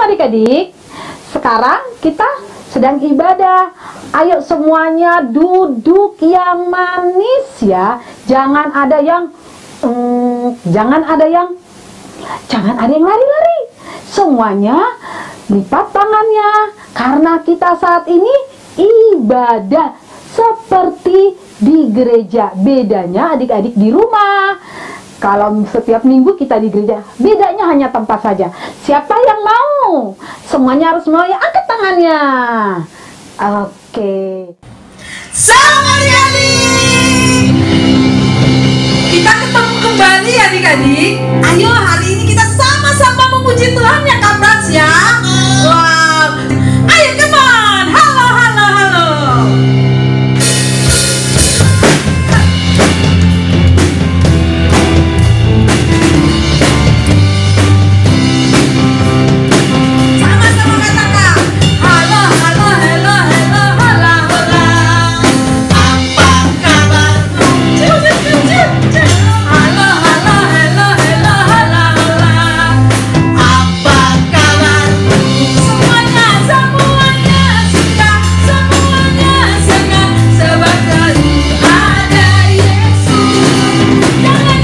adik-adik, sekarang kita sedang ibadah. Ayo semuanya duduk yang manis ya. Jangan ada yang lari-lari. Semuanya lipat tangannya, karena kita saat ini ibadah seperti di gereja. Bedanya adik-adik di rumah. Kalau setiap minggu kita di gereja, bedanya hanya tempat saja. Siapa yang mau? Semuanya harus mau ya, angkat tangannya. Oke. Selamat adik-adik. Kita ketemu kembali adik-adik. Ayo hari ini kita sama-sama memuji Tuhan ya Kak Frans ya. Wow. Ayo come on. Halo, halo, halo. Sama-sama katakan. Halo, halo, halo, halo, halo, halo. Apa kabarmu? Halo, halo, halo, halo, halo, halo. Apa kabarmu? Semuanya, semuanya suka, semuanya senang, sebab selalu ada Yesus. Jangan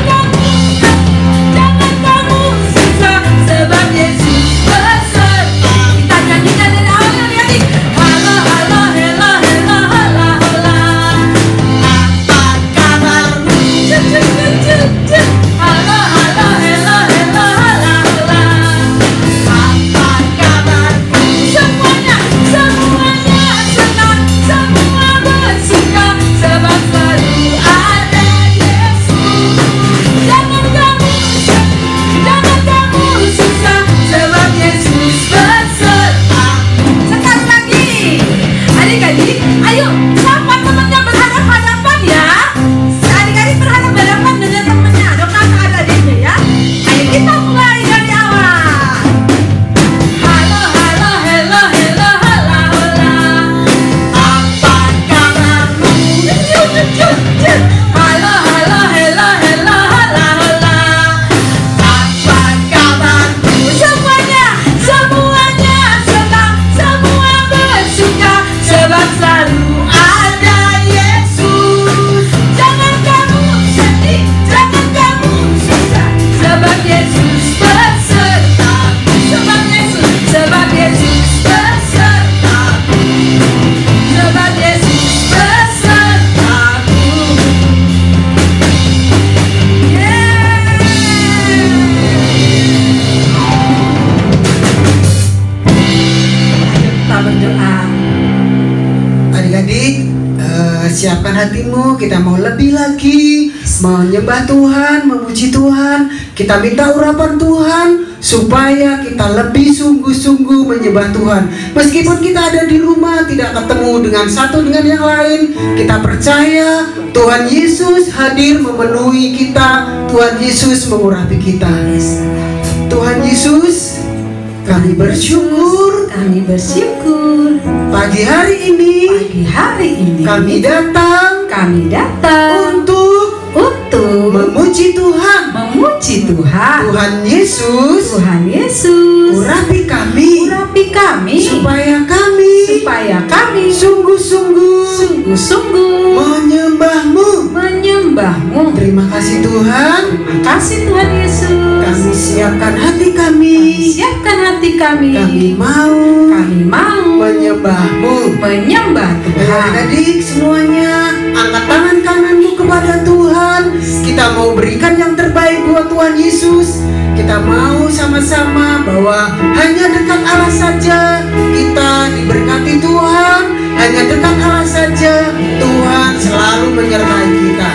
kamu susah, sebab Yesus beserta. Kita nyanyikan dari awal adik-adik. Halo, halo, halo, halo, halo, halo. Apa kabarmu? Halo, halo, halo, halo, halo, halo. Apa kabarmu? Semuanya, semuanya senang, semua bersuka, sebab selalu ada Yesus. Jangan kamu sedih, jangan kamu susah, sebab Yesus beserta. Sekali lagi, adik-adik, ayo sapa temannya berhadapan-hadapan ya. Adik-adik berhadapan-hadapan dengan temannya. Ada kakak, ada adiknya ya. Ayo kita mulai dari awal. Halo, halo, halo, halo, halo, halo. Apa kabarmu? Halo, halo, halo, halo, halo, halo. Apa kabarmu? Semuanya, semuanya senang, semua bersuka, sebab selalu ada Yesus. Jangan kamu sedih, jangan kamu susah, sebab Yesus beserta. Sebab Yesus beserta. Sebab Yesus besertaku. Kita berdoa. Adik-adik, siapkan hatimu. Kita mau lebih lagi menyembah Tuhan, memuji Tuhan. Kita minta urapan Tuhan supaya kita lebih sungguh-sungguh menyembah Tuhan. Meskipun kita ada di rumah, tidak ketemu dengan satu dengan yang lain, kita percaya Tuhan Yesus hadir memenuhi kita. Tuhan Yesus mengurapi kita. Tuhan Yesus, kami bersyukur Kami bersyukur pagi hari ini kami datang untuk memuji Tuhan. Tuhan Yesus, urapi kami supaya kami sungguh-sungguh menyembahmu. Terima kasih Tuhan. Terima kasih Tuhan Yesus. Kami siapkan hati kami. Kami mau menyembahmu. Menyembah Tuhan. Adik-adik semuanya, angkat tangan kananmu kepada Tuhan. Kita mau berikan yang terbaik buat Tuhan Yesus. Kita mau sama-sama bahwa hanya dekat Allah saja kita diberkati Tuhan. Hanya dekat Allah saja Tuhan selalu menyertai kita.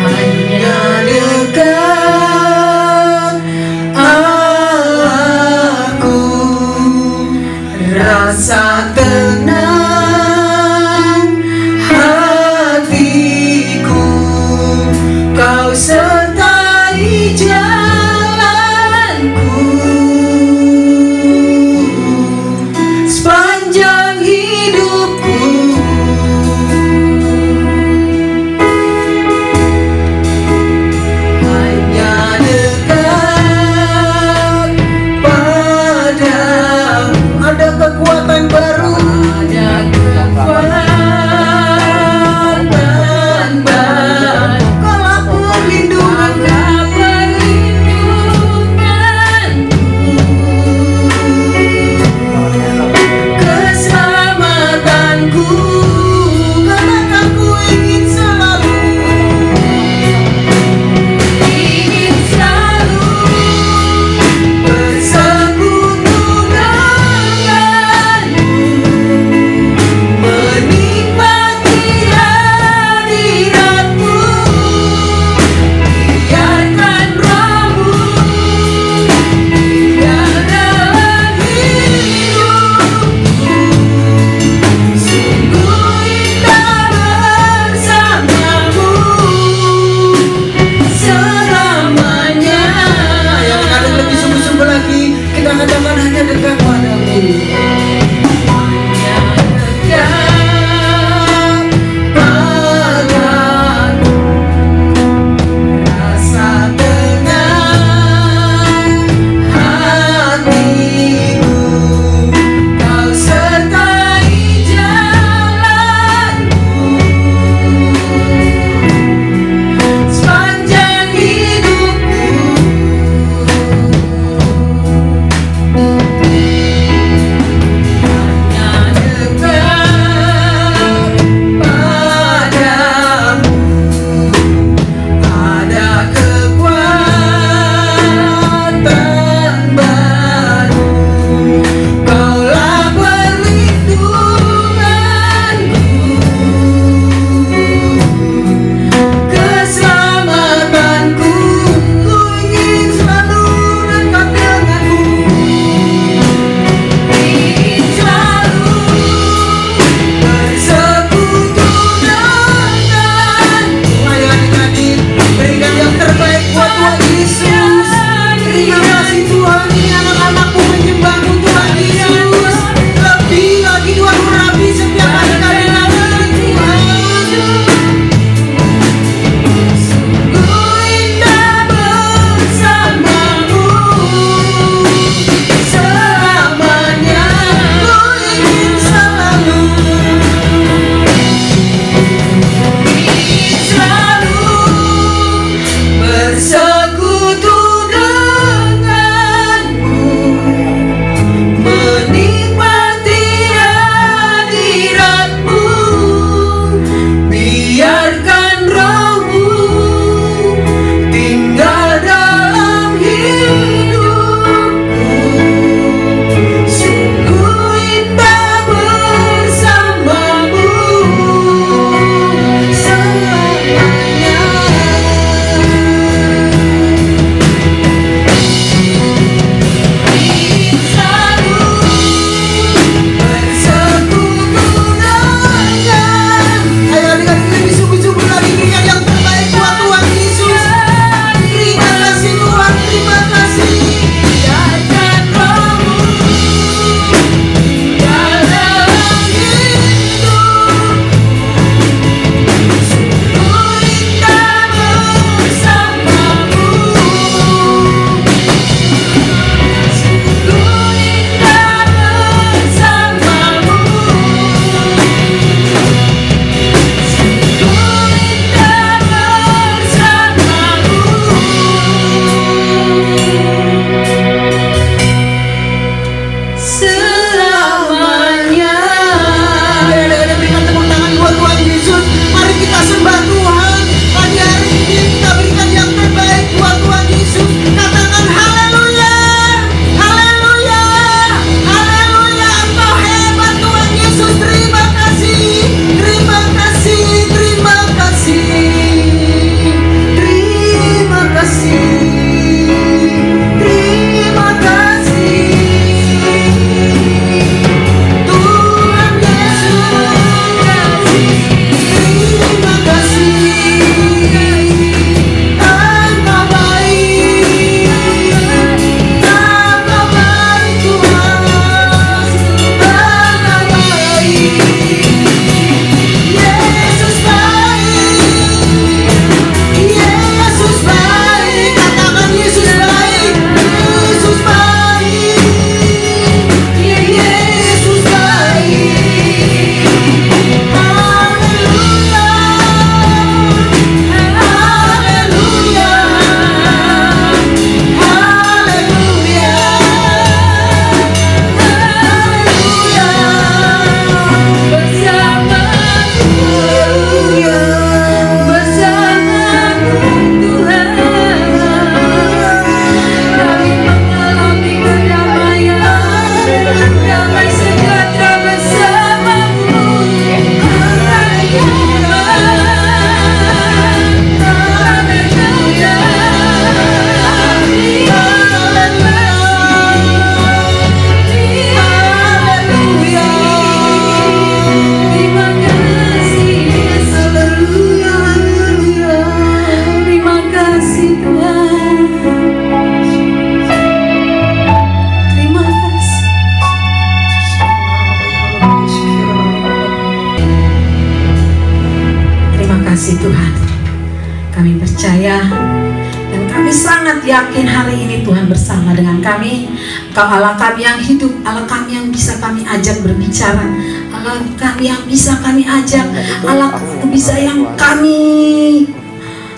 Hanya dekat Allahku, rasa tenang hatiku, kau sertai jalanku sepanjang kasih Tuhan. Kami percaya dan kami sangat yakin hari ini Tuhan bersama dengan kami. Engkau Allah kami yang hidup, Allah kami yang bisa kami ajak berbicara, Allah kami yang bisa kami ajak, Allah bisa yang kami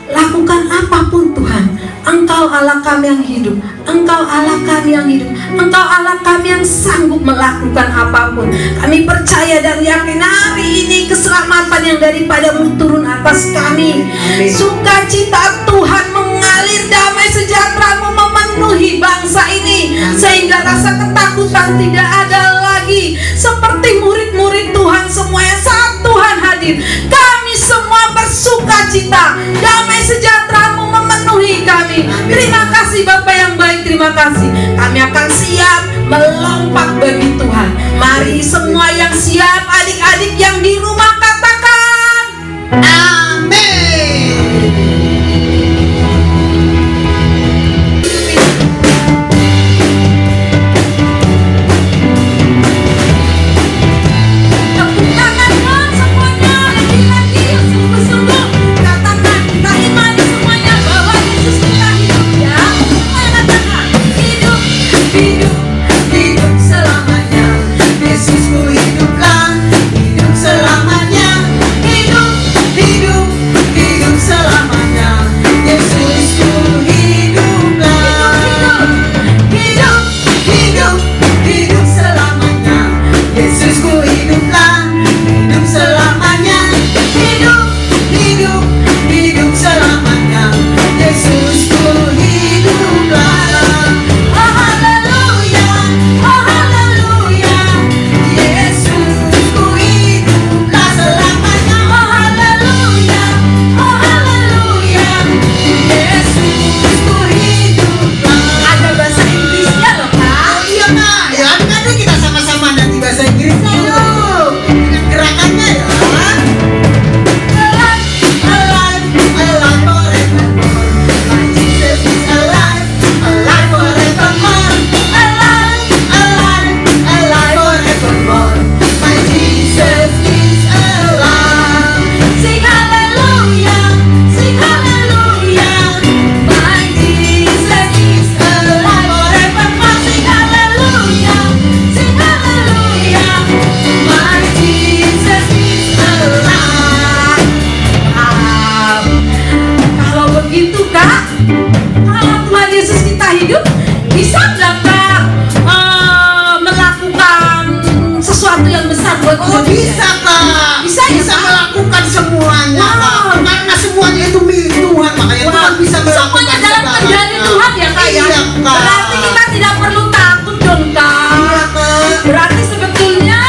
lakukan apapun Tuhan. Engkau Allah kami yang hidup, Engkau Allah kami yang hidup, Engkau Allah kami yang sanggup melakukan apapun. Kami percaya dan yakin hari ini keselamatan yang daripadamu turun atas kami. Sukacita Tuhan mengalir, damai sejahtera-Mu memenuhi bangsa ini, sehingga rasa ketakutan tidak ada lagi. Seperti murid-murid Tuhan semuanya saat Tuhan hadir, kami semua bersukacita, damai sejahtera-Mu memenuhi kami. Terima kasih Bapak yang baik, terima kasih. Kami akan siap melompat bagi Tuhan. Mari semua yang siap, adik-adik yang di rumah katakan amin. Tepuk tangan dong semuanya, lagi-lagi sungguh-sungguh. Katakan kita iman semuanya bahwa Yesus kita hidup ya. Semuanya katakan hidup, hidup, hidup selamanya. Yesusku hiduplah, hidup selamanya. Hidup, hidup, hidup selamanya. Yesusku hiduplah. Hidup, hidup, hidup selamanya. Yesusku hiduplah, hidup selamanya. Hidup, hidup, hidup selamanya. Yesusku hiduplah. Oh haleluya, oh haleluya. Yesusku hiduplah selamanya. Oh haleluya, oh haleluya. Yesusku hiduplah. Ada bahasa Inggrisnya loh Kak. Iya Kak, ya kan kita sama-sama nanti bahasa Inggrisnya yuk. Dengan gerakannya ya. Alive, alive forevermore. My Jesus is alive, alive forevermore. Alive, alive, alive forevermore. My Jesus is alive. Sing hallelujah, sing hallelujah. My Jesus is alive forevermore. Sing hallelujah, sing hallelujah. My Jesus is alive. Kalau begitu Kak, kalau Tuhan Yesus kita hidup, bisa nggak Kak melakukan sesuatu yang besar buat Oh Indonesia? bisa Kak, Bisa ya, bisa Kak? melakukan semuanya Kak. Wow. Karena semuanya itu milik Tuhan, makanya Wah, Tuhan bisa melakukan semuanya dalam kendali Tuhan ya Kak ya? Iya Kak. Berarti kita tidak perlu takut dong Kak. Iya Kak. Berarti sebetulnya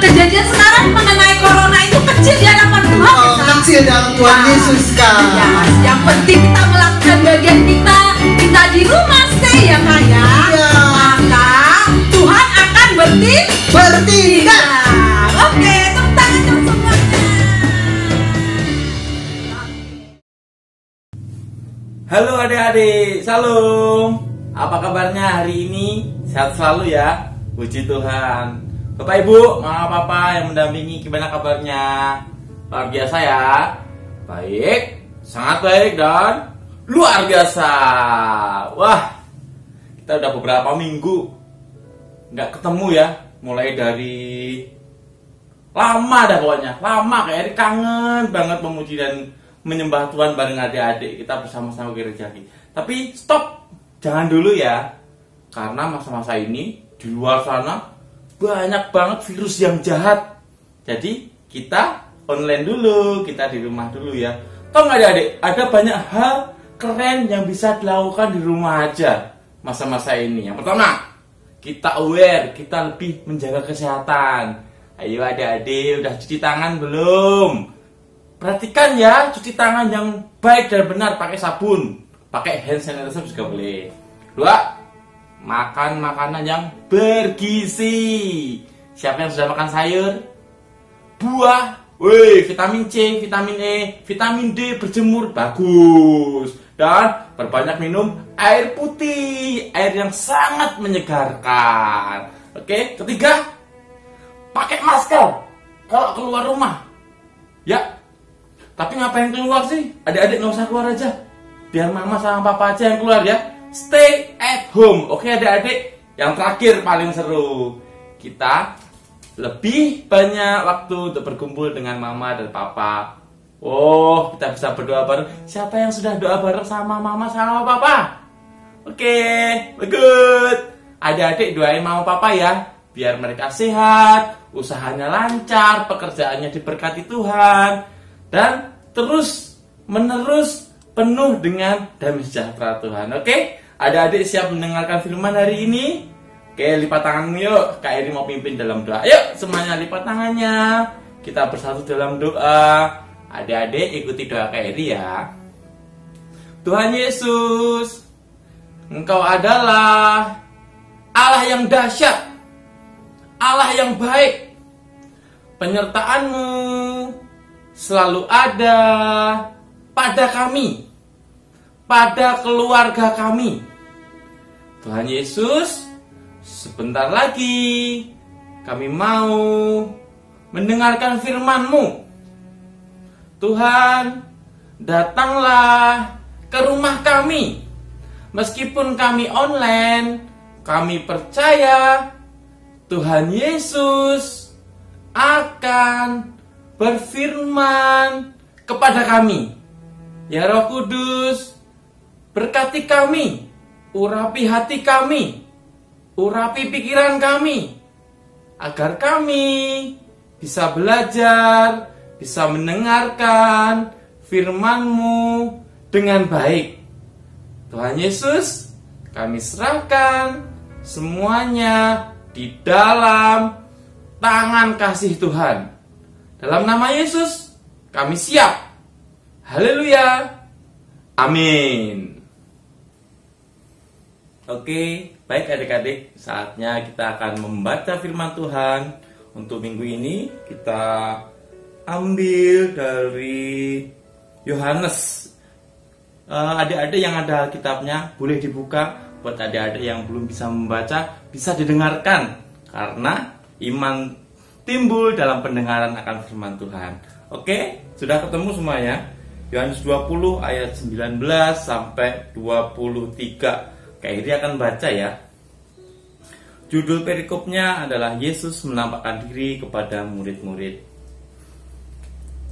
kejadian sekarang mengenai corona itu kecil di hadapan Tuhan ya Oh, Kak? kecil dalam Tuhan Nah, Yesus Kak. Ya, yang penting kita melakukan bagian kita, kita di rumah stay ya Kak ya. Iya. Maka Tuhan akan Bertindak. Oke, tepuk tangan dong semuanya. Halo adik-adik, salam. Apa kabarnya hari ini? Sehat selalu ya, puji Tuhan. Bapak Ibu, Mama Papa yang mendampingi, gimana kabarnya? Luar biasa ya. Baik, sangat baik dan luar biasa. Wah, kita udah beberapa minggu nggak ketemu ya. Mulai dari lama dah pokoknya, lama kayak kangen banget memuji dan menyembah Tuhan bareng adik-adik kita bersama-sama gereja lagi. Tapi stop, jangan dulu ya, karena masa-masa ini di luar sana banyak banget virus yang jahat. Jadi kita online dulu, kita di rumah dulu ya. Tahu nggak adik-adik, ada banyak hal keren yang bisa dilakukan di rumah aja masa-masa ini. Yang pertama, kita aware, kita lebih menjaga kesehatan. Ayo adik-adik, udah cuci tangan belum? Perhatikan ya, cuci tangan yang baik dan benar, pakai sabun, pakai hand sanitizer juga boleh. Dua, makan makanan yang bergizi. Siapa yang sudah makan sayur? Buah, vitamin C, vitamin E, vitamin D, berjemur, bagus. Dan perbanyak minum air putih, air yang sangat menyegarkan. Oke, ketiga, pakai masker kalau keluar rumah. Ya, Tapi ngapain keluar sih? Adik-adik nggak usah keluar aja. Biar mama sama papa aja yang keluar ya. Stay at home. Oke adik-adik. Yang terakhir paling seru. Kita lebih banyak waktu untuk berkumpul dengan mama dan papa. Oh, kita bisa berdoa bareng. Siapa yang sudah doa bareng sama mama sama papa? Oke, good. Adik-adik doain mama papa ya. Biar mereka sehat, usahanya lancar, pekerjaannya diberkati Tuhan. Dan terus menerus penuh dengan damai sejahtera Tuhan. Oke, adik-adik siap mendengarkan firman hari ini? Oke, lipat tanganmu yuk. Kak Eri mau pimpin dalam doa. Yuk, semuanya lipat tangannya. Kita bersatu dalam doa. Adik-adik ikuti doa Kak Eri ya. Tuhan Yesus, Engkau adalah Allah yang dahsyat, Allah yang baik. Penyertaan-Mu selalu ada pada kami, pada keluarga kami. Tuhan Yesus, sebentar lagi kami mau mendengarkan firman-Mu. Tuhan, datanglah ke rumah kami. Meskipun kami online, kami percaya Tuhan Yesus akan berfirman kepada kami. Ya Roh Kudus, berkati kami, urapi hati kami, urapi pikiran kami, agar kami bisa belajar, bisa mendengarkan firman-Mu dengan baik. Tuhan Yesus, kami serahkan semuanya di dalam tangan kasih Tuhan. Dalam nama Yesus, kami siap. Haleluya. Amin. Oke, baik adik-adik, saatnya kita akan membaca firman Tuhan. Untuk minggu ini kita ambil dari Yohanes. Adik-adik yang ada kitabnya boleh dibuka. Buat adik-adik yang belum bisa membaca, bisa didengarkan. Karena iman timbul dalam pendengaran akan firman Tuhan. Oke, sudah ketemu semuanya? Yohanes 20 ayat 19 sampai 23. Kak Iri akan baca ya. Judul perikopnya adalah Yesus menampakkan diri kepada murid-murid.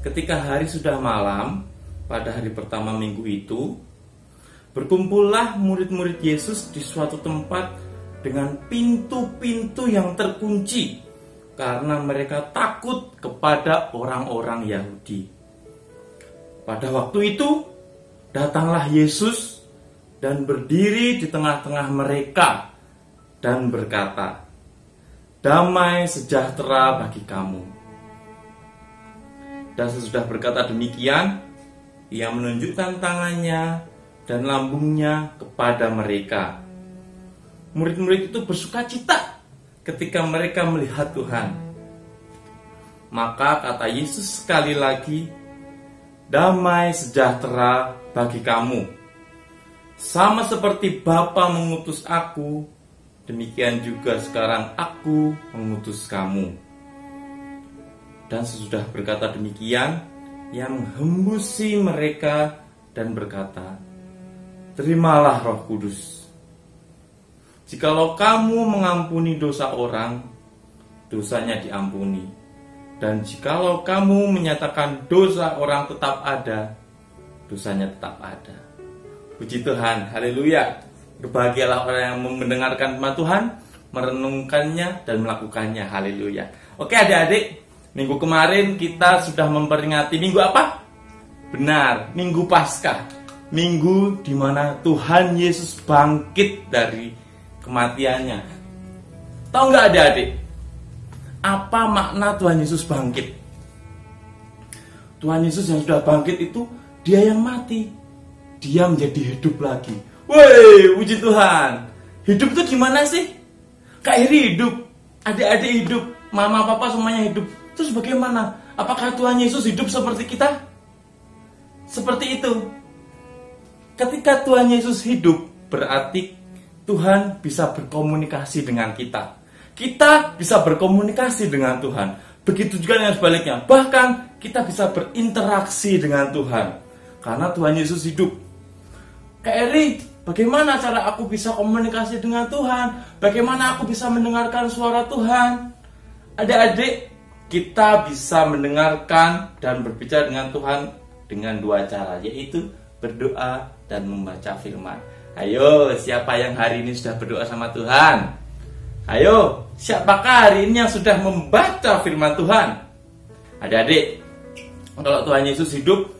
Ketika hari sudah malam, pada hari pertama minggu itu, berkumpullah murid-murid Yesus di suatu tempat dengan pintu-pintu yang terkunci karena mereka takut kepada orang-orang Yahudi. Pada waktu itu, datanglah Yesus dan berdiri di tengah-tengah mereka dan berkata, "Damai sejahtera bagi kamu." Dan sesudah berkata demikian, ia menunjukkan tangannya dan lambungnya kepada mereka. Murid-murid itu bersukacita ketika mereka melihat Tuhan. Maka kata Yesus sekali lagi, "Damai sejahtera bagi kamu. Sama seperti Bapa mengutus aku, demikian juga sekarang aku mengutus kamu." Dan sesudah berkata demikian, ia menghembusi mereka dan berkata, "Terimalah Roh Kudus. Jikalau kamu mengampuni dosa orang, dosanya diampuni. Dan jikalau kamu menyatakan dosa orang tetap ada, dosanya tetap ada." Puji Tuhan, haleluya. Berbahagialah orang yang mendengarkan firman Tuhan, merenungkannya dan melakukannya, haleluya. Oke adik-adik, minggu kemarin kita sudah memperingati minggu apa? Benar, Minggu Paskah. Minggu di mana Tuhan Yesus bangkit dari kematiannya. Tahu nggak adik-adik? Apa makna Tuhan Yesus bangkit? Tuhan Yesus yang sudah bangkit itu, dia yang mati, dia menjadi hidup lagi. Woi, puji Tuhan. Hidup itu gimana sih? Kak Iri hidup, adik-adik hidup, mama papa semuanya hidup. Terus bagaimana? Apakah Tuhan Yesus hidup seperti kita? Seperti itu. Ketika Tuhan Yesus hidup, berarti Tuhan bisa berkomunikasi dengan kita. Kita bisa berkomunikasi dengan Tuhan. Begitu juga dengan sebaliknya. Bahkan kita bisa berinteraksi dengan Tuhan. Karena Tuhan Yesus hidup. Kak Eri, bagaimana cara aku bisa komunikasi dengan Tuhan? Bagaimana aku bisa mendengarkan suara Tuhan? Adik-adik, kita bisa mendengarkan dan berbicara dengan Tuhan dengan dua cara, yaitu berdoa dan membaca firman. Ayo, siapa yang hari ini sudah berdoa sama Tuhan? Ayo, siapakah hari ini yang sudah membaca firman Tuhan? Adik-adik, kalau Tuhan Yesus hidup,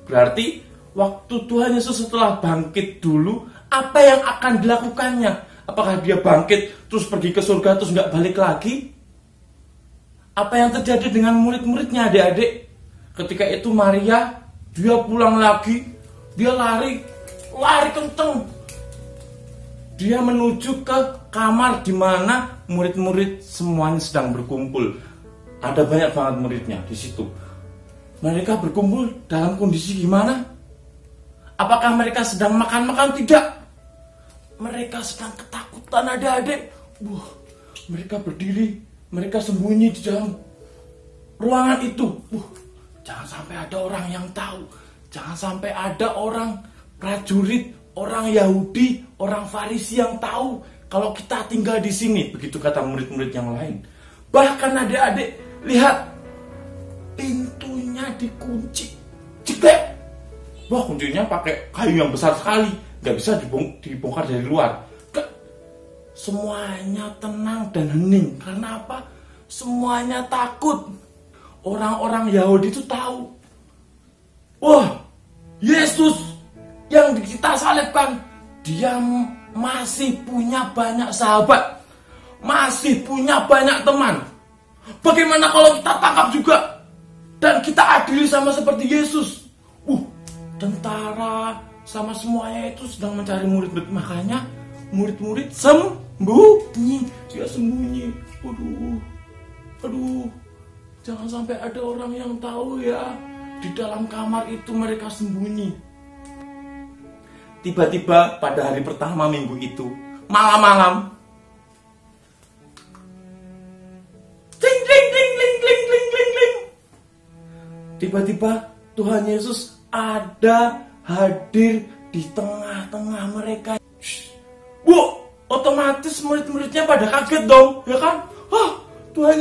berarti waktu Tuhan Yesus setelah bangkit dulu, apa yang akan dilakukannya? Apakah dia bangkit terus pergi ke surga terus nggak balik lagi? Apa yang terjadi dengan murid-muridnya, adik-adik? Ketika itu Maria, dia pulang lagi, dia lari kenceng. Dia menuju ke kamar di mana murid-murid semuanya sedang berkumpul. Ada banyak banget muridnya di situ. Mereka berkumpul dalam kondisi gimana? Apakah mereka sedang makan-makan? Tidak. Mereka sedang ketakutan, adik-adik. Mereka berdiri, mereka sembunyi di dalam ruangan itu. Jangan sampai ada orang yang tahu. Jangan sampai ada orang prajurit, orang Yahudi, orang Farisi yang tahu kalau kita tinggal di sini. Begitu kata murid-murid yang lain. Bahkan adik-adik, lihat, pintunya dikunci. Jeblek. Wah, kuncinya pakai kayu yang besar sekali, nggak bisa dibongkar dari luar. Semuanya tenang dan hening. Karena apa? Semuanya takut. Orang-orang Yahudi itu tahu. Wah, Yesus yang kita salibkan, dia masih punya banyak sahabat, masih punya banyak teman. Bagaimana kalau kita tangkap juga dan kita adili sama seperti Yesus? Tentara sama semuanya itu sedang mencari murid-murid. Makanya murid-murid sembunyi. Dia sembunyi. Aduh, jangan sampai ada orang yang tahu ya. Di dalam kamar itu mereka sembunyi. Tiba-tiba pada hari pertama minggu itu, malam-malam, ding ding ding ding ding ding ding ding. Tiba-tiba Tuhan Yesus ada hadir di tengah-tengah mereka. Otomatis murid-muridnya pada kaget dong, ya kan? Tuhan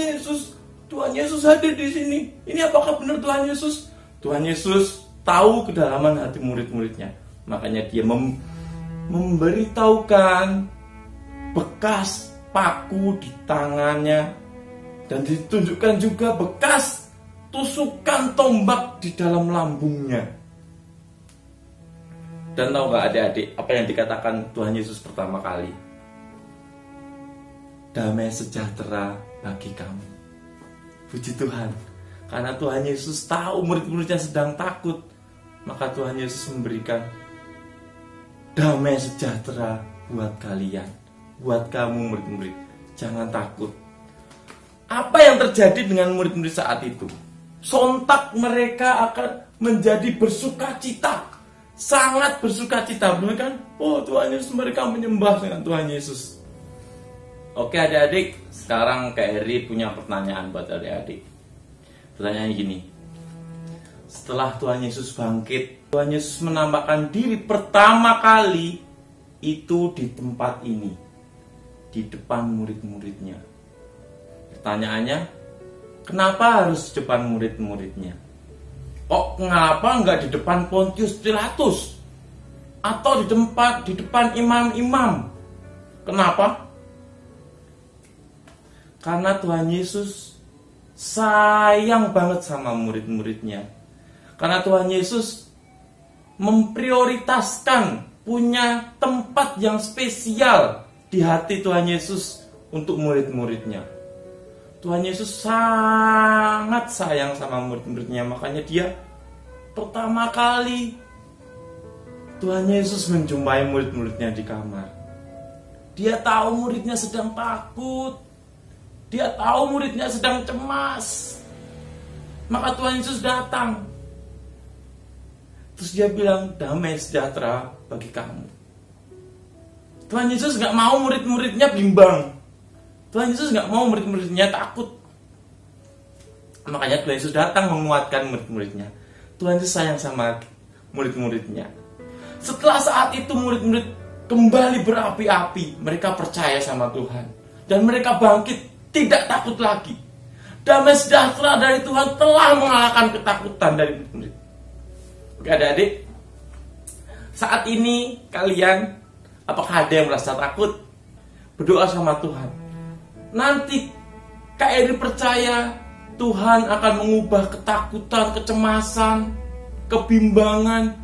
Yesus hadir di sini. Ini apakah benar Tuhan Yesus? Tuhan Yesus tahu kedalaman hati murid-muridnya. Makanya dia memberitahukan bekas paku di tangannya dan ditunjukkan juga bekas tusukan tombak di dalam lambungnya. Dan tahu gak adik-adik apa yang dikatakan Tuhan Yesus pertama kali? Damai sejahtera bagi kamu. Puji Tuhan. Karena Tuhan Yesus tahu murid-muridnya sedang takut, maka Tuhan Yesus memberikan damai sejahtera buat kalian, buat kamu murid-murid. Jangan takut. Apa yang terjadi dengan murid-murid saat itu? Sontak mereka akan menjadi bersukacita, sangat bersukacita, benar kan? Tuhan Yesus, mereka menyembah dengan Tuhan Yesus. Oke adik-adik, sekarang Kak Eri punya pertanyaan buat adik-adik. Pertanyaannya gini, setelah Tuhan Yesus bangkit, Tuhan Yesus menampakkan diri pertama kali itu di tempat ini, di depan murid-muridnya. Pertanyaannya, kenapa harus di depan murid-muridnya? Kenapa nggak di depan Pontius Pilatus? Atau di depan imam-imam? Kenapa? Karena Tuhan Yesus sayang banget sama murid-muridnya. Karena Tuhan Yesus memprioritaskan, punya tempat yang spesial di hati Tuhan Yesus untuk murid-muridnya. Tuhan Yesus sangat sayang sama murid-muridnya. Makanya dia pertama kali Tuhan Yesus menjumpai murid-muridnya di kamar. Dia tahu muridnya sedang takut. Dia tahu muridnya sedang cemas. Maka Tuhan Yesus datang. Terus dia bilang, damai sejahtera bagi kamu. Tuhan Yesus gak mau murid-muridnya bimbang. Tuhan Yesus gak mau murid-muridnya takut. Makanya Tuhan Yesus datang menguatkan murid-muridnya. Tuhan Yesus sayang sama murid-muridnya. Setelah saat itu murid-murid kembali berapi-api. Mereka percaya sama Tuhan. Dan mereka bangkit, tidak takut lagi. Damai sejahtera dari Tuhan telah mengalahkan ketakutan dari murid-murid. Oke adik-adik, saat ini kalian, apakah ada yang merasa takut? Berdoa sama Tuhan. Nanti Kak Eri percaya Tuhan akan mengubah ketakutan, kecemasan, kebimbangan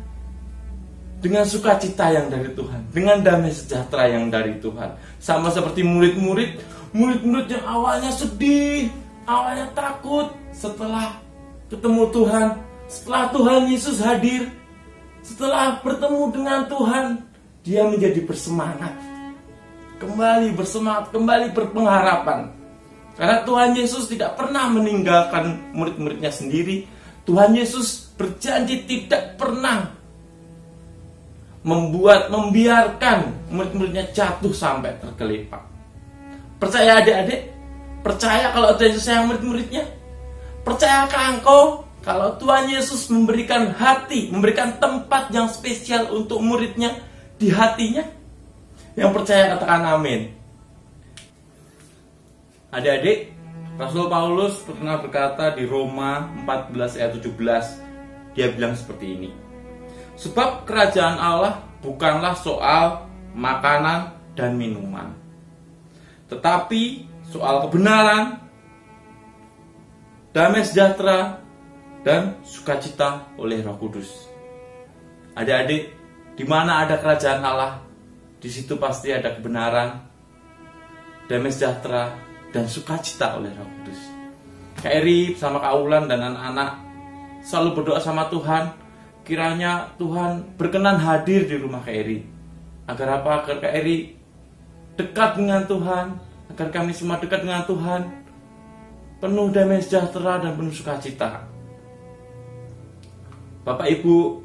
dengan sukacita yang dari Tuhan, dengan damai sejahtera yang dari Tuhan. Sama seperti murid-murid yang awalnya sedih, awalnya takut, setelah ketemu Tuhan, setelah Tuhan Yesus hadir, setelah bertemu dengan Tuhan, dia menjadi bersemangat, kembali bersemangat, kembali berpengharapan. Karena Tuhan Yesus tidak pernah meninggalkan murid-muridnya sendiri. Tuhan Yesus berjanji tidak pernah membiarkan murid-muridnya jatuh sampai tergelipak. Percaya adik-adik? Percaya kalau Tuhan Yesus sayang murid-muridnya? Percayakah engkau kalau Tuhan Yesus memberikan hati, memberikan tempat yang spesial untuk muridnya di hatinya? Yang percaya katakan amin. Adik-adik, Rasul Paulus pernah berkata di Roma 14 ayat 17, dia bilang seperti ini. Sebab kerajaan Allah bukanlah soal makanan dan minuman, tetapi soal kebenaran, damai sejahtera, dan sukacita oleh Roh Kudus. Adik-adik, di mana ada kerajaan Allah, di situ pasti ada kebenaran, damai sejahtera, dan sukacita oleh Roh Kudus. Kak Eri sama Kak Ulan dan anak-anak selalu berdoa sama Tuhan, kiranya Tuhan berkenan hadir di rumah Kak Eri. Agar apa? Agar Kak Eri dekat dengan Tuhan, agar kami semua dekat dengan Tuhan, penuh damai sejahtera dan penuh sukacita. Bapak Ibu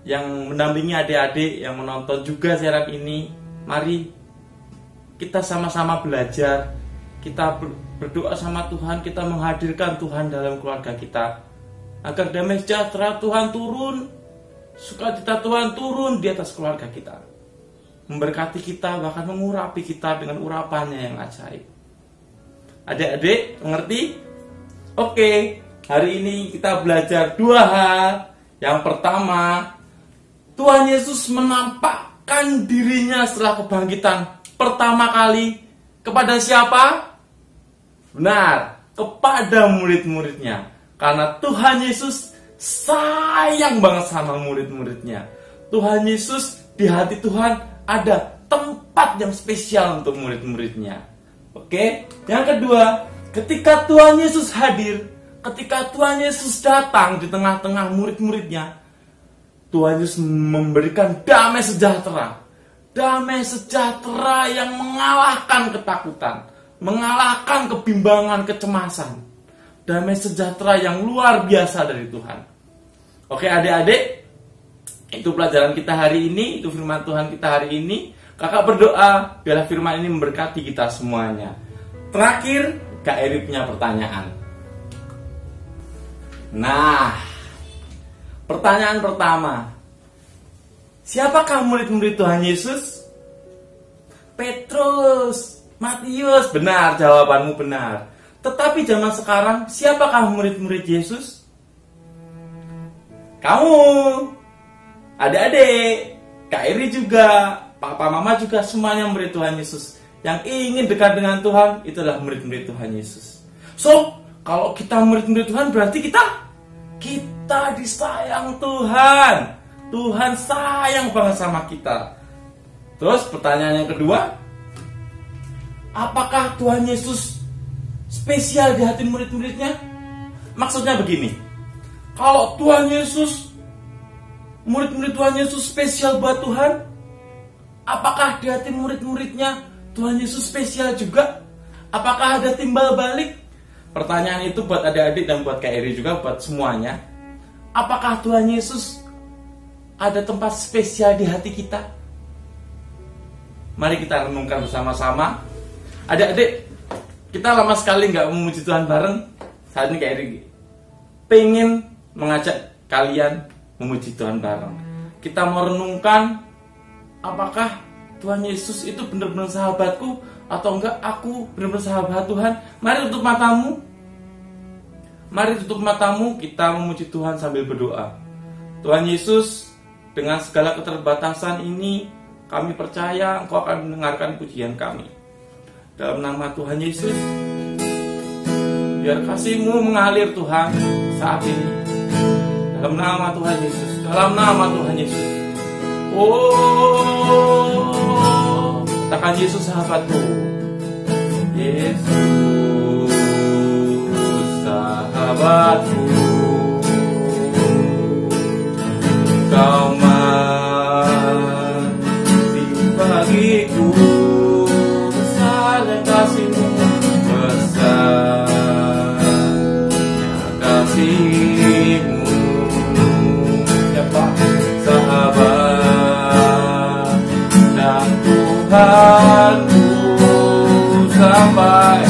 yang mendampingi adik-adik yang menonton juga siaran ini, mari kita sama-sama belajar, kita berdoa sama Tuhan, kita menghadirkan Tuhan dalam keluarga kita, agar damai sejahtera Tuhan turun, sukacita Tuhan turun di atas keluarga kita, memberkati kita, bahkan mengurapi kita dengan urapannya yang ajaib. Adik-adik mengerti? Oke, hari ini kita belajar dua hal. Yang pertama, Tuhan Yesus menampakkan dirinya setelah kebangkitan pertama kali kepada siapa? Benar, kepada murid-muridnya. Karena Tuhan Yesus sayang banget sama murid-muridnya. Tuhan Yesus, di hati Tuhan ada tempat yang spesial untuk murid-muridnya. Oke, yang kedua, ketika Tuhan Yesus hadir, ketika Tuhan Yesus datang di tengah-tengah murid-muridnya, Tuhan Yesus memberikan damai sejahtera. Damai sejahtera yang mengalahkan ketakutan, mengalahkan kebimbangan, kecemasan. Damai sejahtera yang luar biasa dari Tuhan. Oke adik-adik, itu pelajaran kita hari ini, itu firman Tuhan kita hari ini. Kakak berdoa biarlah firman ini memberkati kita semuanya. Terakhir, Kak Eri punya pertanyaan. Nah, pertanyaan pertama, siapakah murid-murid Tuhan Yesus? Petrus, Matius. Benar, jawabanmu benar. Tetapi zaman sekarang, siapakah murid-murid Yesus? Kamu, adik-adik, Kak Eri juga, Papa Mama juga, semuanya murid Tuhan Yesus. Yang ingin dekat dengan Tuhan, itulah murid-murid Tuhan Yesus. So, kalau kita murid-murid Tuhan, berarti kita disayang Tuhan. Tuhan sayang banget sama kita. Terus pertanyaan yang kedua, apakah Tuhan Yesus spesial di hati murid-muridnya? Maksudnya begini, kalau Tuhan Yesus, murid-murid Tuhan Yesus spesial buat Tuhan, apakah di hati murid-muridnya Tuhan Yesus spesial juga? Apakah ada timbal balik? Pertanyaan itu buat adik-adik dan buat Kak Eri juga, buat semuanya. Apakah Tuhan Yesus ada tempat spesial di hati kita? Mari kita renungkan bersama-sama. Adik-adik, kita lama sekali nggak memuji Tuhan bareng. Saat ini Kak Eri pengen mengajak kalian memuji Tuhan bareng. Kita mau renungkan, apakah Tuhan Yesus itu benar-benar sahabatku atau enggak aku benar-benar sahabat Tuhan? Mari tutup matamu. Mari tutup matamu, kita memuji Tuhan sambil berdoa. Tuhan Yesus, dengan segala keterbatasan ini, kami percaya Engkau akan mendengarkan pujian kami. Dalam nama Tuhan Yesus, biar kasih-Mu mengalir Tuhan saat ini. Dalam nama Tuhan Yesus, dalam nama Tuhan Yesus. Oh, katakan Yesus sahabatku. Yesus sahabatku, Kau mati bagiku, besarnya kasih-Mu, besarnya kasih-Mu, ya Pak, sahabat dan Tuhanku, sampai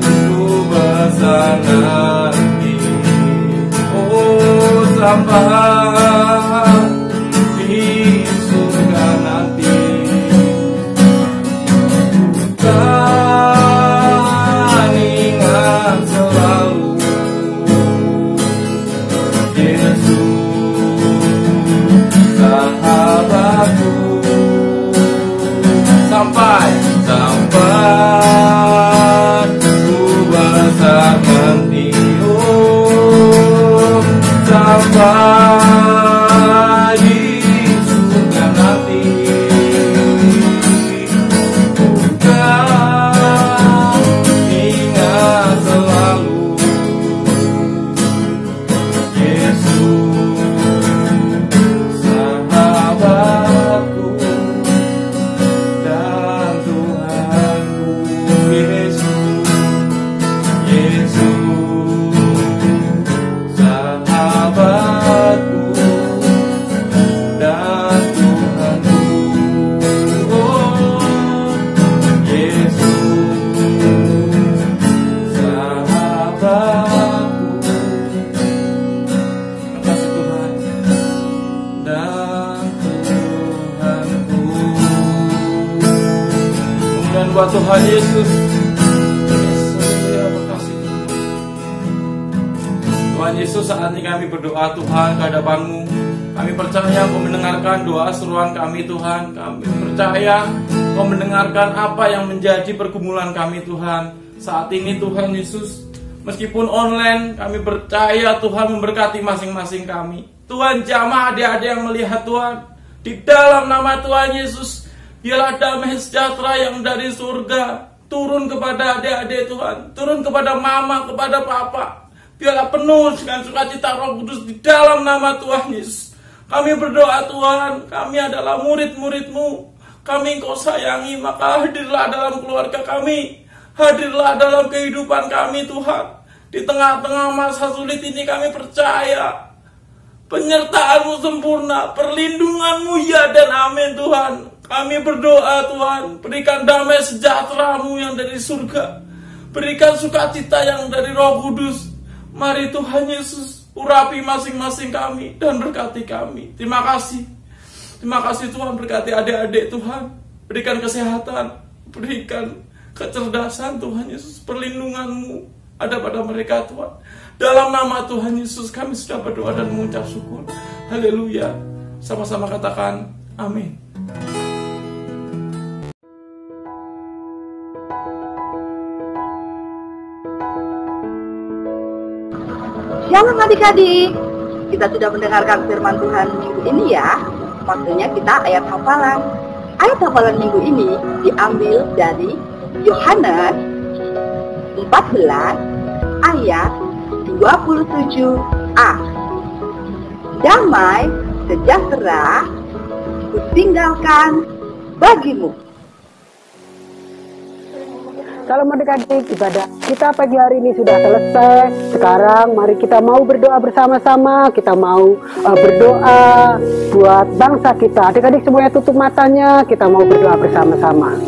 ku bersama nanti, oh sampai di surga nanti. Kan ingat selalu Yesus sahabatku, sampai ku besar nanti, oh sampai di surga nanti. Kau ingat selalu Yesus sahabatku dan Tuhanku. Yesus, Yesus sahabatku dan Tuhanku. Oh, Yesus sahabatku. Terima kasih Tuhan dan Tuhanku. Kemudian buat Tuhan Yesus, terima kasih Tuhan Yesus. Saat ini kami berdoa Tuhan ke hadapan-Mu. Kami percaya Kau mendengarkan doa seruan kami Tuhan. Kami percaya Kau mendengarkan apa yang menjadi pergumulan kami Tuhan. Saat ini Tuhan Yesus, meskipun online, kami percaya Tuhan memberkati masing-masing kami. Tuhan jamah adik-adik yang melihat Tuhan, di dalam nama Tuhan Yesus, biarlah damai sejahtera yang dari surga turun kepada adik-adik Tuhan, turun kepada mama, kepada papa. Biarlah penuh dengan sukacita Roh Kudus di dalam nama Tuhan Yesus. Kami berdoa Tuhan, kami adalah murid-murid-Mu, kami Engkau sayangi, maka hadirlah dalam keluarga kami, hadirlah dalam kehidupan kami Tuhan. Di tengah-tengah masa sulit ini kami percaya penyertaan-Mu sempurna, perlindungan-Mu ya dan amin Tuhan. Kami berdoa Tuhan, berikan damai sejahtera-Mu yang dari surga, berikan sukacita yang dari Roh Kudus. Mari Tuhan Yesus, urapi masing-masing kami dan berkati kami. Terima kasih Tuhan, berkati adik-adik Tuhan, berikan kesehatan, berikan kecerdasan Tuhan Yesus, perlindungan-Mu ada pada mereka Tuhan. Dalam nama Tuhan Yesus kami sudah berdoa dan mengucap syukur. Haleluya. Sama-sama katakan amin. Shalom adik-adik, kita sudah mendengarkan firman Tuhan minggu ini ya. Waktunya kita ayat hafalan. Ayat hafalan minggu ini diambil dari Yohanes 14 ayat 27a. Damai sejahtera kutinggalkan bagimu. Salam adik-adik, ibadah kita pagi hari ini sudah selesai. Sekarang mari kita mau berdoa bersama-sama. Kita mau berdoa buat bangsa kita. Adik-adik semuanya tutup matanya, kita mau berdoa bersama-sama.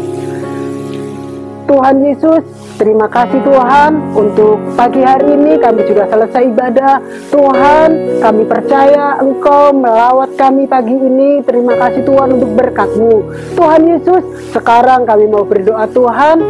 Tuhan Yesus, terima kasih Tuhan untuk pagi hari ini kami sudah selesai ibadah. Tuhan, kami percaya Engkau melawat kami pagi ini. Terima kasih Tuhan untuk berkat-Mu. Tuhan Yesus, sekarang kami mau berdoa Tuhan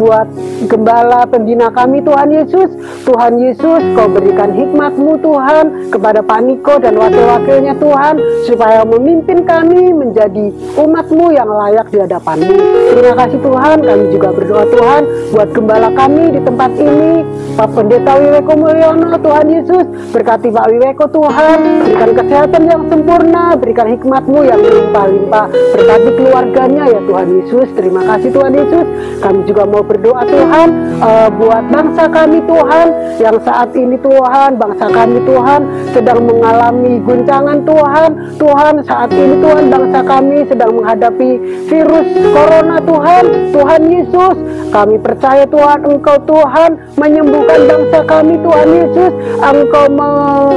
buat gembala pembina kami Tuhan Yesus. Tuhan Yesus, Kau berikan hikmat-Mu Tuhan kepada Pak Niko dan wakil-wakilnya Tuhan, supaya memimpin kami menjadi umat-Mu yang layak di hadapan-Mu. Terima kasih Tuhan, kami juga berdoa Tuhan buat gembala kami di tempat ini, Pak Pendeta Wiweko Mulyono. Tuhan Yesus, berkati Pak Wiweko Tuhan, berikan kesehatan yang sempurna, berikan hikmat-Mu yang berlimpah-limpah, berkati keluarganya ya Tuhan Yesus. Terima kasih Tuhan Yesus. Kami juga mau berdoa Tuhan buat bangsa kami Tuhan, yang saat ini Tuhan, bangsa kami Tuhan sedang mengalami guncangan Tuhan. Tuhan, saat ini Tuhan, bangsa kami sedang menghadapi virus corona Tuhan. Tuhan Yesus, kami percaya Tuhan, Engkau Tuhan menyembuhkan bangsa kami Tuhan Yesus. Engkau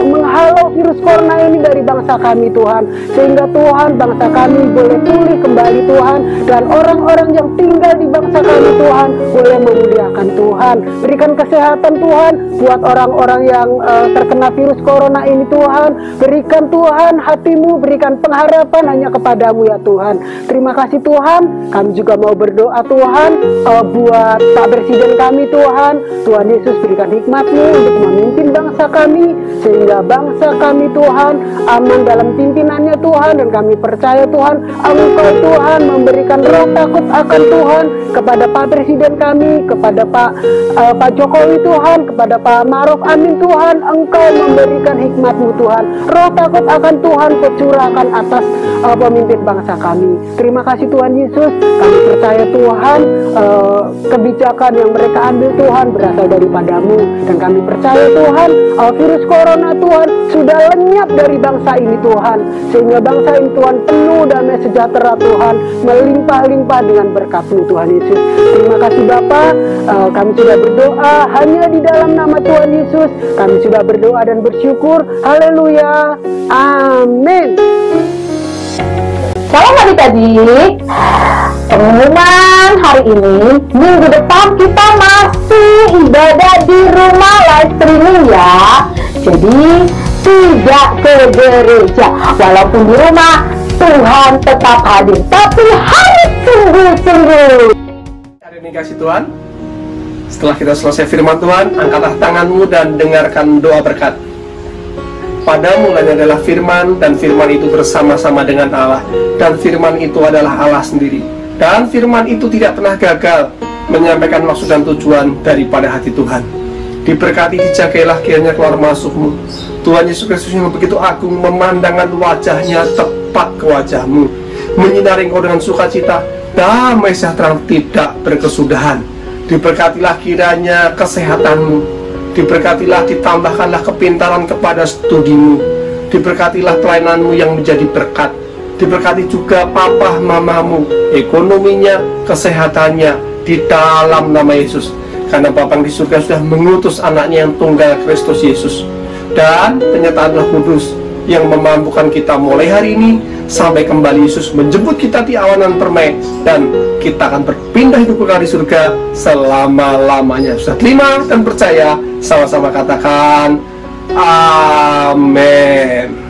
menghalau virus corona ini dari bangsa kami Tuhan, sehingga Tuhan, bangsa kami boleh pulih kembali Tuhan, dan orang-orang yang tinggal di bangsa kami Tuhan boleh memuliakan Tuhan. Berikan kesehatan Tuhan buat orang-orang yang terkena virus corona ini Tuhan. Berikan Tuhan hati-Mu, berikan pengharapan hanya kepadamu ya Tuhan. Terima kasih Tuhan. Kami juga mau berdoa Tuhan buat Pak Presiden kami Tuhan. Tuhan Yesus, berikan hikmat-Mu untuk memimpin bangsa kami, sehingga bangsa kami Tuhan aman dalam pimpinannya Tuhan. Dan kami percaya Tuhan, Engkau Tuhan memberikan roh takut akan Tuhan kepada Pak Presiden kami, kepada Pak Jokowi Tuhan, kepada Pak Maruf Amin Tuhan. Engkau memberikan hikmat-Mu Tuhan, roh takut akan Tuhan Kau curahkan atas pemimpin bangsa kami. Terima kasih Tuhan Yesus. Kami percaya Tuhan kebijakan yang mereka ambil Tuhan berasal daripada-Mu, dan kami percaya Tuhan virus corona Tuhan sudah lenyap dari bangsa ini Tuhan, sehingga bangsa ini Tuhan penuh damai sejahtera Tuhan, melimpah-limpah dengan berkat-Mu Tuhan Yesus. Terima kasih Bapa. Kami sudah berdoa hanya di dalam nama Tuhan Yesus. Kami sudah berdoa dan bersyukur. Haleluya. Amin. Shalom adik-adik. Pengumuman hari ini, minggu depan kita masih ibadah di rumah live streaming ya. Jadi tidak ke gereja. Walaupun di rumah, Tuhan tetap hadir, tapi harus sungguh-sungguh. Hari ini kasih Tuhan, setelah kita selesai firman Tuhan, angkatlah tanganmu dan dengarkan doa berkat. Pada mulanya adalah firman, dan firman itu bersama-sama dengan Allah, dan firman itu adalah Allah sendiri. Dan firman itu tidak pernah gagal menyampaikan maksud dan tujuan daripada hati Tuhan. Diberkati, dijagailah kiranya keluar masukmu. Tuhan Yesus Kristus yang begitu agung, memandangkan wajahnya tepat ke wajahmu, menyinari engkau dengan sukacita, damai sejahtera tidak berkesudahan. Diberkatilah kiranya kesehatanmu, diberkatilah, ditambahkanlah kepintaran kepada studimu, diberkatilah pelayananmu yang menjadi berkat, diberkati juga papa mamamu, ekonominya, kesehatannya, di dalam nama Yesus. Karena Bapa yang di surga sudah mengutus anaknya yang tunggal, Kristus Yesus, dan penyertaan Roh Kudus yang memampukan kita mulai hari ini sampai kembali Yesus menjemput kita di awanan permai, dan kita akan berpindah hidup kekal di surga selama-lamanya. Sudah terima dan percaya? Sama-sama katakan amin.